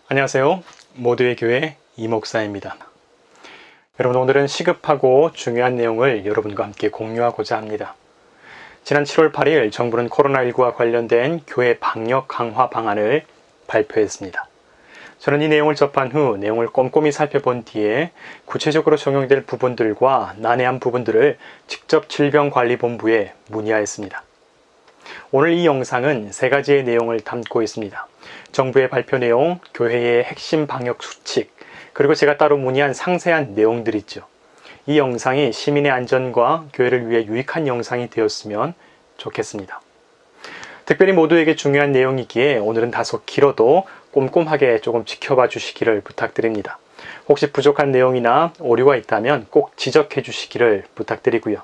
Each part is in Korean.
안녕하세요. 모두의 교회 이목사입니다. 여러분, 오늘은 시급하고 중요한 내용을 여러분과 함께 공유하고자 합니다. 지난 7월 8일 정부는 코로나19와 관련된 교회 방역 강화 방안을 발표했습니다. 저는 이 내용을 접한 후 내용을 꼼꼼히 살펴본 뒤에 구체적으로 적용될 부분들과 난해한 부분들을 직접 질병관리본부에 문의하였습니다. 오늘 이 영상은 세 가지의 내용을 담고 있습니다. 정부의 발표 내용, 교회의 핵심 방역 수칙, 그리고 제가 따로 문의한 상세한 내용들이죠. 이 영상이 시민의 안전과 교회를 위해 유익한 영상이 되었으면 좋겠습니다. 특별히 모두에게 중요한 내용이기에 오늘은 다소 길어도 꼼꼼하게 조금 지켜봐 주시기를 부탁드립니다. 혹시 부족한 내용이나 오류가 있다면 꼭 지적해 주시기를 부탁드리고요.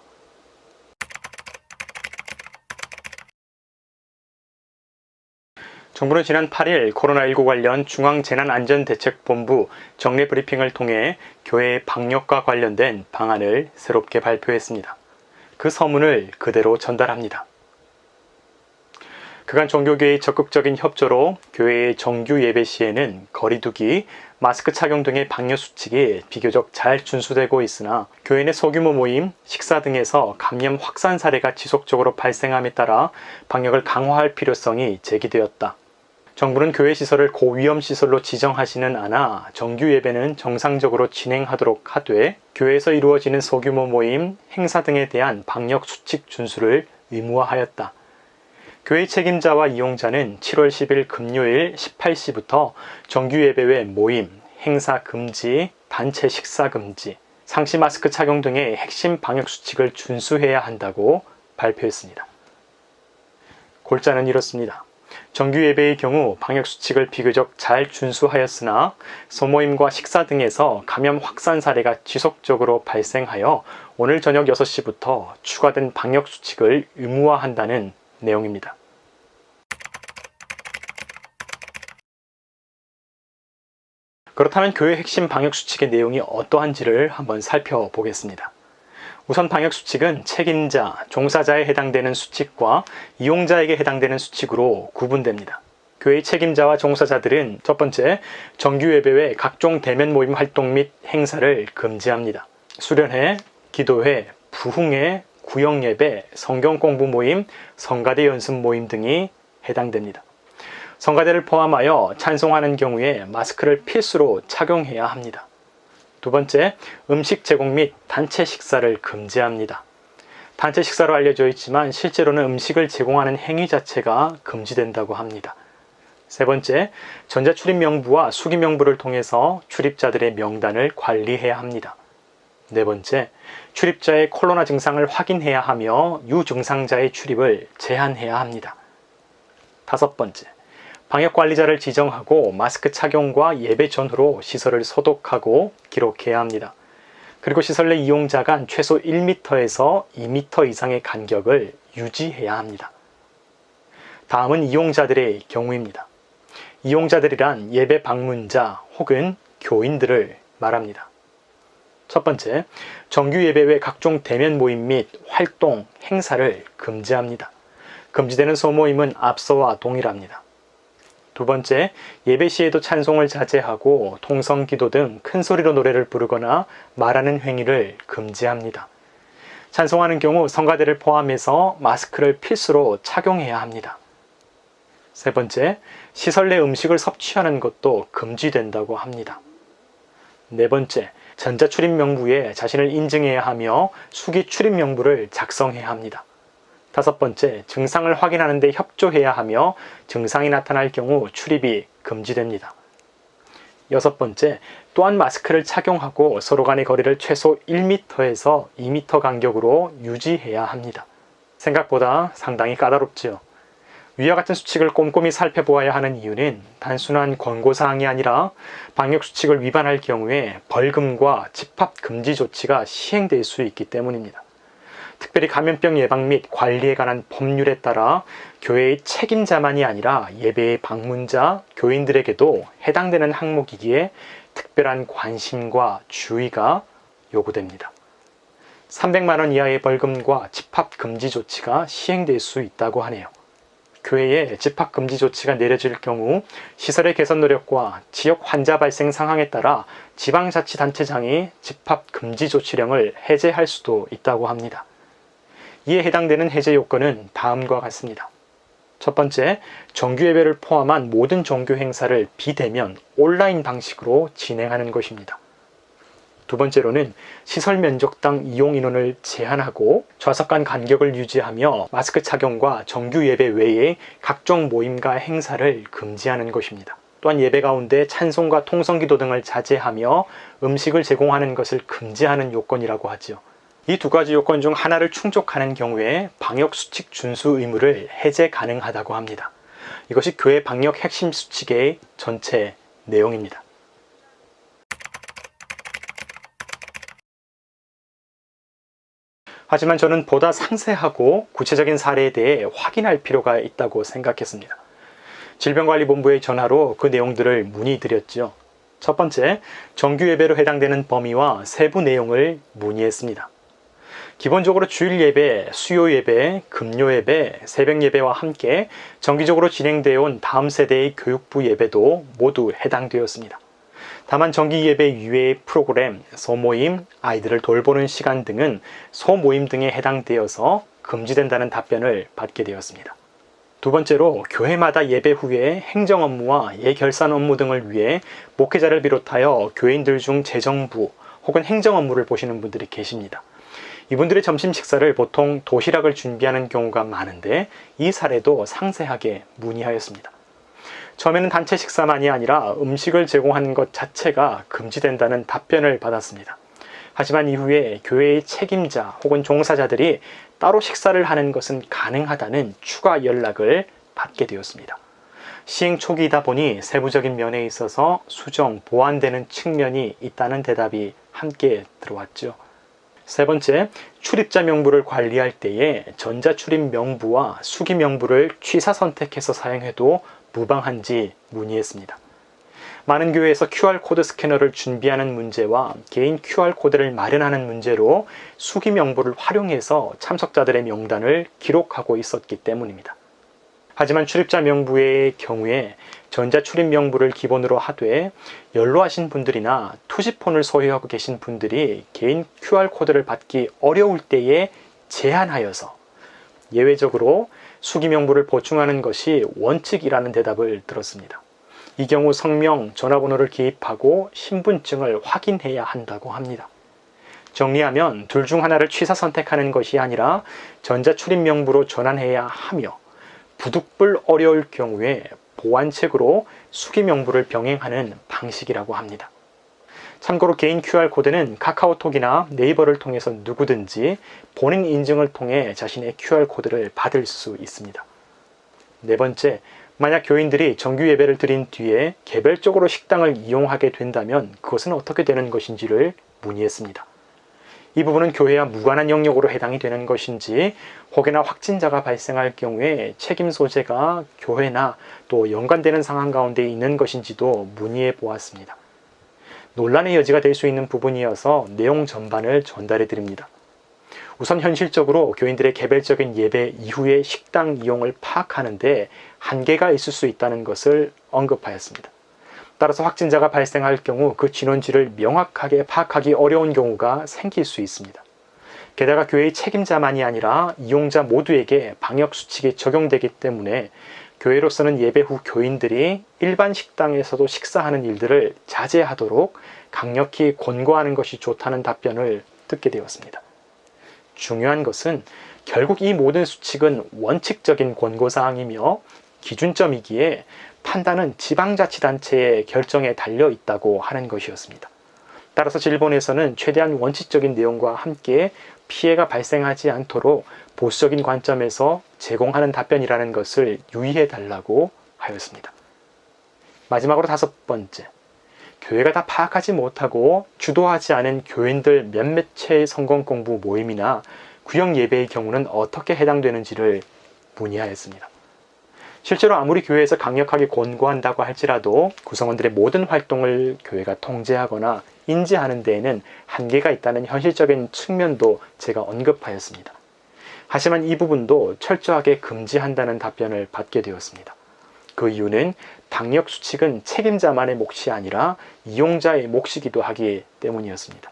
정부는 지난 8일 코로나19 관련 중앙재난안전대책본부 정례 브리핑을 통해 교회의 방역과 관련된 방안을 새롭게 발표했습니다. 그 서문을 그대로 전달합니다. 그간 종교계의 적극적인 협조로 교회의 정규 예배 시에는 거리 두기, 마스크 착용 등의 방역 수칙이 비교적 잘 준수되고 있으나 교회 내 소규모 모임, 식사 등에서 감염 확산 사례가 지속적으로 발생함에 따라 방역을 강화할 필요성이 제기되었다. 정부는 교회 시설을 고위험 시설로 지정하지는 않아 정규 예배는 정상적으로 진행하도록 하되 교회에서 이루어지는 소규모 모임, 행사 등에 대한 방역 수칙 준수를 의무화하였다. 교회 책임자와 이용자는 7월 10일 금요일 18시부터 정규 예배 외 모임, 행사 금지, 단체 식사 금지, 상시 마스크 착용 등의 핵심 방역 수칙을 준수해야 한다고 발표했습니다. 골자는 이렇습니다. 정규 예배의 경우 방역 수칙을 비교적 잘 준수하였으나 소모임과 식사 등에서 감염 확산 사례가 지속적으로 발생하여 오늘 저녁 6시부터 추가된 방역 수칙을 의무화한다는 내용입니다. 그렇다면 교회 핵심 방역 수칙의 내용이 어떠한지를 한번 살펴보겠습니다. 우선 방역 수칙은 책임자, 종사자에 해당되는 수칙과 이용자에게 해당되는 수칙으로 구분됩니다. 교회의 책임자와 종사자들은 첫 번째, 정규 예배 외 각종 대면 모임 활동 및 행사를 금지합니다. 수련회, 기도회, 부흥회, 구역 예배, 성경 공부 모임, 성가대 연습 모임 등이 해당됩니다. 성가대를 포함하여 찬송하는 경우에 마스크를 필수로 착용해야 합니다. 두 번째, 음식 제공 및 단체 식사를 금지합니다. 단체 식사로 알려져 있지만 실제로는 음식을 제공하는 행위 자체가 금지된다고 합니다. 세 번째, 전자출입 명부와 수기 명부를 통해서 출입자들의 명단을 관리해야 합니다. 네 번째, 출입자의 코로나 증상을 확인해야 하며 유증상자의 출입을 제한해야 합니다. 다섯 번째, 방역관리자를 지정하고 마스크 착용과 예배 전후로 시설을 소독하고 기록해야 합니다. 그리고 시설 내 이용자 간 최소 1m에서 2m 이상의 간격을 유지해야 합니다. 다음은 이용자들의 경우입니다. 이용자들이란 예배 방문자 혹은 교인들을 말합니다. 첫 번째, 정규 예배 외 각종 대면 모임 및 활동, 행사를 금지합니다. 금지되는 소모임은 앞서와 동일합니다. 두 번째, 예배 시에도 찬송을 자제하고 통성 기도 등 큰 소리로 노래를 부르거나 말하는 행위를 금지합니다. 찬송하는 경우 성가대를 포함해서 마스크를 필수로 착용해야 합니다. 세 번째, 시설 내 음식을 섭취하는 것도 금지된다고 합니다. 네 번째, 전자출입 명부에 자신을 인증해야 하며 수기 출입 명부를 작성해야 합니다. 다섯 번째, 증상을 확인하는 데 협조해야 하며 증상이 나타날 경우 출입이 금지됩니다. 여섯 번째, 또한 마스크를 착용하고 서로 간의 거리를 최소 1m에서 2m 간격으로 유지해야 합니다. 생각보다 상당히 까다롭지요. 위와 같은 수칙을 꼼꼼히 살펴보아야 하는 이유는 단순한 권고사항이 아니라 방역수칙을 위반할 경우에 벌금과 집합 금지 조치가 시행될 수 있기 때문입니다. 특별히 감염병 예방 및 관리에 관한 법률에 따라 교회의 책임자만이 아니라 예배의 방문자, 교인들에게도 해당되는 항목이기에 특별한 관심과 주의가 요구됩니다. 300만 원 이하의 벌금과 집합 금지 조치가 시행될 수 있다고 하네요. 교회에 집합금지 조치가 내려질 경우 시설의 개선 노력과 지역 환자 발생 상황에 따라 지방자치단체장이 집합금지 조치령을 해제할 수도 있다고 합니다. 이에 해당되는 해제 요건은 다음과 같습니다. 첫 번째, 정규예배를 포함한 모든 종교 행사를 비대면 온라인 방식으로 진행하는 것입니다. 두 번째로는 시설 면적당 이용 인원을 제한하고 좌석 간 간격을 유지하며 마스크 착용과 정규 예배 외에 각종 모임과 행사를 금지하는 것입니다. 또한 예배 가운데 찬송과 통성기도 등을 자제하며 음식을 제공하는 것을 금지하는 요건이라고 하죠. 이 두 가지 요건 중 하나를 충족하는 경우에 방역수칙 준수 의무를 해제 가능하다고 합니다. 이것이 교회 방역 핵심 수칙의 전체 내용입니다. 하지만 저는 보다 상세하고 구체적인 사례에 대해 확인할 필요가 있다고 생각했습니다. 질병관리본부에 전화로 그 내용들을 문의드렸죠. 첫 번째, 정규예배로 해당되는 범위와 세부 내용을 문의했습니다. 기본적으로 주일예배, 수요예배, 금요예배, 새벽예배와 함께 정기적으로 진행되어 온 다음 세대의 교육부 예배도 모두 해당되었습니다. 다만 정기예배 이외의 프로그램, 소모임, 아이들을 돌보는 시간 등은 소모임 등에 해당되어서 금지된다는 답변을 받게 되었습니다. 두 번째로 교회마다 예배 후에 행정 업무와 예결산 업무 등을 위해 목회자를 비롯하여 교인들 중 재정부 혹은 행정 업무를 보시는 분들이 계십니다. 이분들의 점심 식사를 보통 도시락을 준비하는 경우가 많은데 이 사례도 상세하게 문의하였습니다. 처음에는 단체 식사만이 아니라 음식을 제공하는 것 자체가 금지된다는 답변을 받았습니다. 하지만 이후에 교회의 책임자 혹은 종사자들이 따로 식사를 하는 것은 가능하다는 추가 연락을 받게 되었습니다. 시행 초기이다 보니 세부적인 면에 있어서 수정, 보완되는 측면이 있다는 대답이 함께 들어왔죠. 세 번째, 출입자 명부를 관리할 때에 전자출입 명부와 수기 명부를 취사 선택해서 사용해도 무방한지 문의했습니다. 많은 교회에서 QR코드 스캐너를 준비하는 문제와 개인 QR코드를 마련하는 문제로 수기 명부를 활용해서 참석자들의 명단을 기록하고 있었기 때문입니다. 하지만 출입자 명부의 경우에 전자출입 명부를 기본으로 하되 연로하신 분들이나 투지폰을 소유하고 계신 분들이 개인 QR코드를 받기 어려울 때에 제한하여서 예외적으로 수기 명부를 보충하는 것이 원칙이라는 대답을 들었습니다. 이 경우 성명, 전화번호를 기입하고 신분증을 확인해야 한다고 합니다. 정리하면 둘 중 하나를 취사 선택하는 것이 아니라 전자출입 명부로 전환해야 하며 부득불 어려울 경우에 보완책으로 수기 명부를 병행하는 방식이라고 합니다. 참고로 개인 QR코드는 카카오톡이나 네이버를 통해서 누구든지 본인 인증을 통해 자신의 QR코드를 받을 수 있습니다. 네 번째, 만약 교인들이 정규 예배를 드린 뒤에 개별적으로 식당을 이용하게 된다면 그것은 어떻게 되는 것인지를 문의했습니다. 이 부분은 교회와 무관한 영역으로 해당이 되는 것인지 혹여나 확진자가 발생할 경우에 책임 소재가 교회나 또 연관되는 상황 가운데 있는 것인지도 문의해 보았습니다. 논란의 여지가 될 수 있는 부분이어서 내용 전반을 전달해 드립니다. 우선 현실적으로 교인들의 개별적인 예배 이후의 식당 이용을 파악하는데 한계가 있을 수 있다는 것을 언급하였습니다. 따라서 확진자가 발생할 경우 그 진원지를 명확하게 파악하기 어려운 경우가 생길 수 있습니다. 게다가 교회의 책임자만이 아니라 이용자 모두에게 방역수칙이 적용되기 때문에 교회로서는 예배 후 교인들이 일반 식당에서도 식사하는 일들을 자제하도록 강력히 권고하는 것이 좋다는 답변을 듣게 되었습니다. 중요한 것은 결국 이 모든 수칙은 원칙적인 권고사항이며 기준점이기에 판단은 지방자치단체의 결정에 달려 있다고 하는 것이었습니다. 따라서 질본에서는 최대한 원칙적인 내용과 함께 피해가 발생하지 않도록 보수적인 관점에서 제공하는 답변이라는 것을 유의해 달라고 하였습니다. 마지막으로 다섯 번째, 교회가 다 파악하지 못하고 주도하지 않은 교인들 몇몇 채의 성공 공부 모임이나 구역 예배의 경우는 어떻게 해당되는지를 문의하였습니다. 실제로 아무리 교회에서 강력하게 권고한다고 할지라도 구성원들의 모든 활동을 교회가 통제하거나 인지하는 데에는 한계가 있다는 현실적인 측면도 제가 언급하였습니다. 하지만 이 부분도 철저하게 금지한다는 답변을 받게 되었습니다. 그 이유는 방역 수칙은 책임자만의 몫이 아니라 이용자의 몫이기도 하기 때문이었습니다.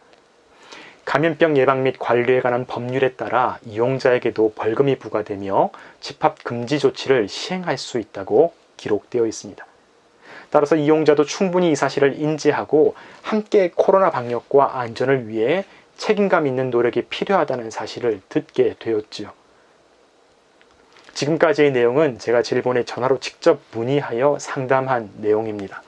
감염병 예방 및 관리에 관한 법률에 따라 이용자에게도 벌금이 부과되며 집합 금지 조치를 시행할 수 있다고 기록되어 있습니다. 따라서 이용자도 충분히 이 사실을 인지하고 함께 코로나 방역과 안전을 위해 책임감 있는 노력이 필요하다는 사실을 듣게 되었지요. 지금까지의 내용은 제가 질본에 전화로 직접 문의하여 상담한 내용입니다.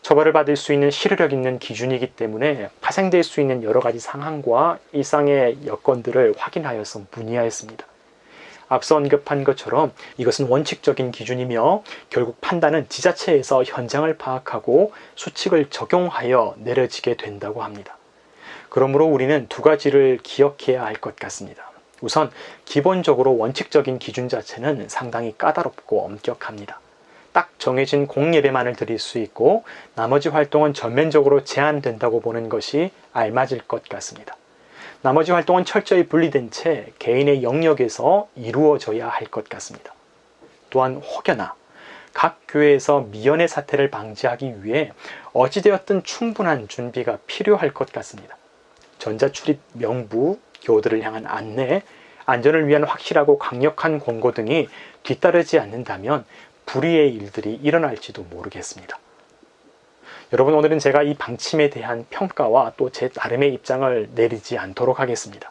처벌을 받을 수 있는 실효력 있는 기준이기 때문에 파생될 수 있는 여러 가지 상황과 일상의 여건들을 확인하여서 문의하였습니다. 앞서 언급한 것처럼 이것은 원칙적인 기준이며 결국 판단은 지자체에서 현장을 파악하고 수칙을 적용하여 내려지게 된다고 합니다. 그러므로 우리는 두 가지를 기억해야 할 것 같습니다. 우선 기본적으로 원칙적인 기준 자체는 상당히 까다롭고 엄격합니다. 딱 정해진 공예배만을 드릴 수 있고 나머지 활동은 전면적으로 제한된다고 보는 것이 알맞을 것 같습니다. 나머지 활동은 철저히 분리된 채 개인의 영역에서 이루어져야 할 것 같습니다. 또한 혹여나 각 교회에서 미연의 사태를 방지하기 위해 어찌되었든 충분한 준비가 필요할 것 같습니다. 전자출입 명부, 교우들을 향한 안내, 안전을 위한 확실하고 강력한 권고 등이 뒤따르지 않는다면 불의의 일들이 일어날지도 모르겠습니다. 여러분, 오늘은 제가 이 방침에 대한 평가와 또 제 나름의 입장을 내리지 않도록 하겠습니다.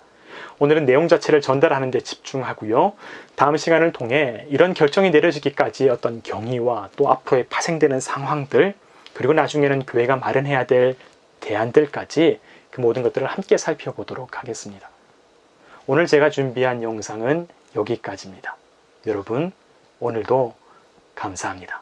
오늘은 내용 자체를 전달하는 데 집중하고요. 다음 시간을 통해 이런 결정이 내려지기까지의 어떤 경위와 또 앞으로의 파생되는 상황들, 그리고 나중에는 교회가 마련해야 될 대안들까지 그 모든 것들을 함께 살펴보도록 하겠습니다. 오늘 제가 준비한 영상은 여기까지입니다. 여러분, 오늘도 감사합니다.